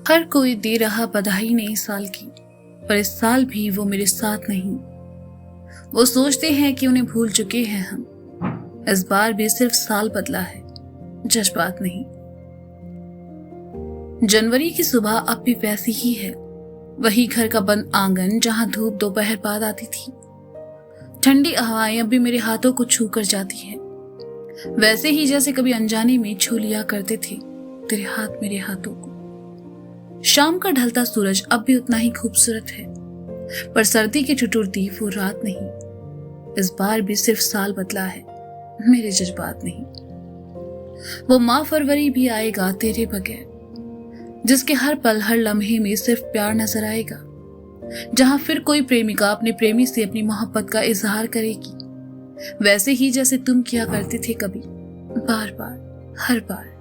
हर कोई दे रहा बधाई नई साल की, पर इस साल भी वो मेरे साथ नहीं। वो सोचते हैं कि उन्हें भूल चुके हैं हम। इस बार भी सिर्फ साल बदला है, जज्बात नहीं। जनवरी की सुबह अब भी वैसी ही है। वही घर का बंद आंगन जहां धूप दोपहर बाद आती थी। ठंडी हवाएं अब भी मेरे हाथों को छू कर जाती है, वैसे ही जैसे कभी अनजाने में छू लिया करते थे तेरे हाथ मेरे हाथों को। शाम का ढलता सूरज अब भी उतना ही खूबसूरत है, पर सर्दी की ठिठुरती वो रात नहीं। इस बार भी सिर्फ साल बदला है, मेरे जज्बात नहीं। वो माह फरवरी भी आएगा तेरे बगैर, जिसके हर पल हर लम्हे में सिर्फ प्यार नजर आएगा। जहां फिर कोई प्रेमिका अपने प्रेमी से अपनी मोहब्बत का इजहार करेगी, वैसे ही जैसे तुम किया करते थे कभी, बार बार हर बार।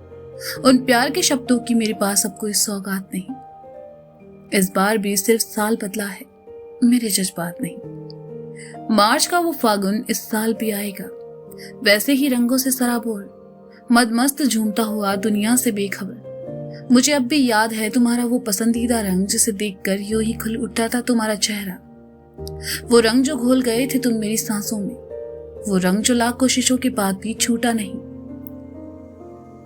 उन प्यार के शब्दों की मेरे पास अब कोई सौगात नहीं। इस बार भी सिर्फ साल बदला है, मेरे जज्बात नहीं। मार्च का वो फागुन इस साल भी आएगा, वैसे ही रंगों से सराबोर, मदमस्त झूमता हुआ दुनिया से बेखबर। मुझे अब भी याद है तुम्हारा वो पसंदीदा रंग, जिसे देखकर यूं ही खुल उठता था तुम्हारा चेहरा। वो रंग जो घोल गए थे तुम मेरी सांसों में, वो रंग जो लाख कोशिशों के बाद भी छूटा नहीं।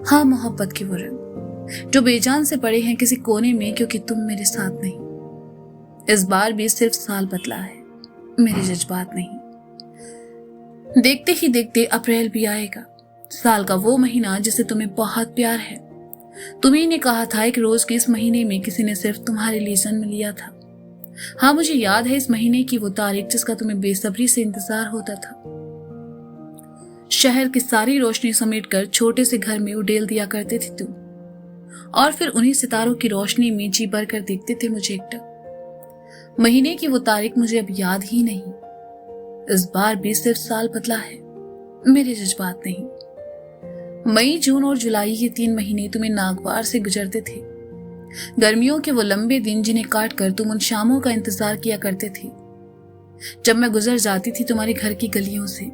हाँ, मोहब्बत के वो रंग जो बेजान से पड़े हैं किसी कोने में, क्योंकि तुम मेरे साथ नहीं। इस बार भी सिर्फ साल बदला है, मेरे जज्बात नहीं। देखते ही देखते अप्रैल भी आएगा, साल का वो महीना जिसे तुम्हें बहुत प्यार है। तुम्ही ने कहा था एक रोज के इस महीने में किसी ने सिर्फ तुम्हारे लिए जन्म लिया था। हाँ, मुझे याद है इस महीने की वो तारीख जिसका तुम्हें बेसब्री से इंतजार होता था। शहर की सारी रोशनी समेटकर छोटे से घर में उडेल दिया करते थे तुम, और फिर उन्हीं सितारों की रोशनी में जी भर कर देखते थे मुझे एकटक। महीने की वो तारीख मुझे अब याद ही नहीं। इस बार भी सिर्फ साल बदला है, मेरे जज्बात नहीं। मई, जून और जुलाई ये 3 महीने तुम्हें नागवार से गुजरते थे। गर्मियों के वो लंबे दिन जिन्हें काट कर तुम उन शामों का इंतजार किया करते थे, जब मैं गुजर जाती थी तुम्हारे घर की गलियों से,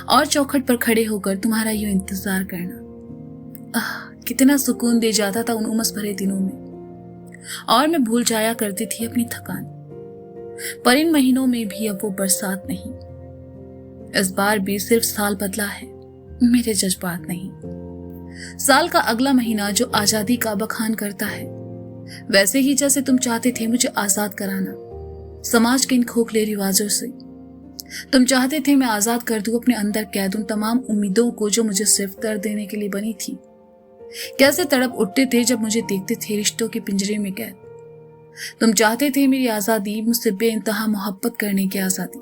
और चौखट पर खड़े होकर तुम्हारा यूं इंतजार करना कितना सुकून दे जाता था उन उमस भरे दिनों में। और मैं भूल जाया करती थी अपनी थकान। पर इन महीनों में भी अब वो बरसात नहीं। इस बार भी सिर्फ साल बदला है, मेरे जज्बात नहीं। साल का अगला महीना जो आजादी का बखान करता है, वैसे ही जैसे तुम चाहते थे मुझे आजाद कराना समाज के इन खोखले रिवाजों से। तुम चाहते थे मैं आजाद कर दूं अपने अंदर कैद उन तमाम उम्मीदों को जो मुझे सिर्फ दर्द देने के लिए बनी थी। कैसे तड़प उठते थे जब मुझे देखते थे रिश्तों के पिंजरे में कैद। तुम चाहते थे मेरी आजादी, मुझसे बेइंतहा मोहब्बत करने की आजादी,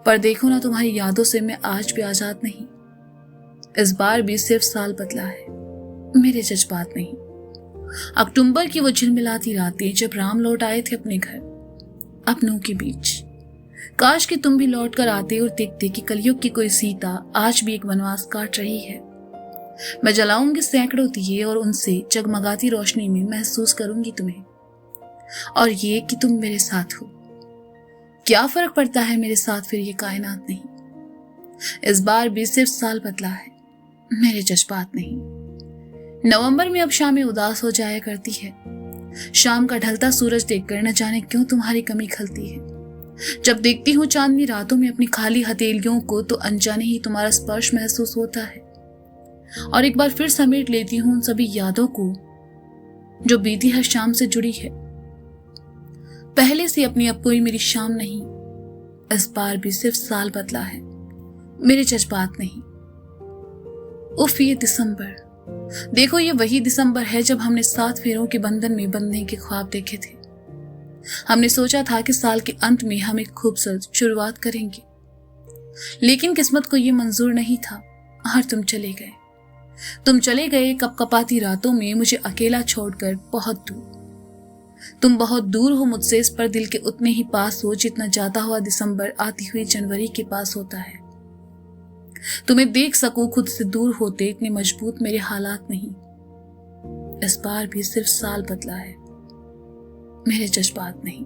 पर देखो ना तुम्हारी यादों से मैं आज भी आजाद नहीं। इस बार भी सिर्फ साल बदला है, मेरे जज्बात नहीं। अक्टूबर की वो झिलमिलाती रातें जब राम लौट आए थे अपने घर अपनों के बीच। काश कि तुम भी लौट कर आते और देखते कि कलयुग की कोई सीता आज भी एक वनवास काट रही है। मैं जलाऊंगी सैकड़ों दिए और उनसे जगमगाती रोशनी में महसूस करूंगी तुम्हें, और ये कि तुम मेरे साथ हो। क्या फर्क पड़ता है मेरे साथ, फिर ये कायनात नहीं। इस बार भी सिर्फ साल बदला है, मेरे जज्बात नहीं। नवंबर में अब शामें उदास हो जाया करती है। शाम का ढलता सूरज देखकर न जाने क्यों तुम्हारी कमी खलती है। जब देखती हूँ चांदनी रातों में अपनी खाली हथेलियों को, तो अनजाने ही तुम्हारा स्पर्श महसूस होता है, और एक बार फिर समेट लेती हूँ उन सभी यादों को जो बीती हर शाम से जुड़ी है। पहले से अपनी अब कोई मेरी शाम नहीं। इस बार भी सिर्फ साल बदला है, मेरे जज्बात नहीं। उफ, ये दिसंबर, देखो ये वही दिसंबर है जब हमने 7 फेरों के बंधन में बंधने के ख्वाब देखे थे। हमने सोचा था कि साल के अंत में हम एक खूबसूरत शुरुआत करेंगे, लेकिन किस्मत को ये मंजूर नहीं था और तुम चले गए। तुम चले गए कपकपाती रातों में मुझे अकेला छोड़कर बहुत दूर। तुम बहुत दूर हो मुझसे, इस पर दिल के उतने ही पास हो जितना जाता हुआ दिसंबर आती हुई जनवरी के पास होता है। तुम्हें देख सकूं खुद से दूर होते, इतने मजबूत मेरे हालात नहीं। इस बार भी सिर्फ साल बदला है, मेरे जज्बात नहीं।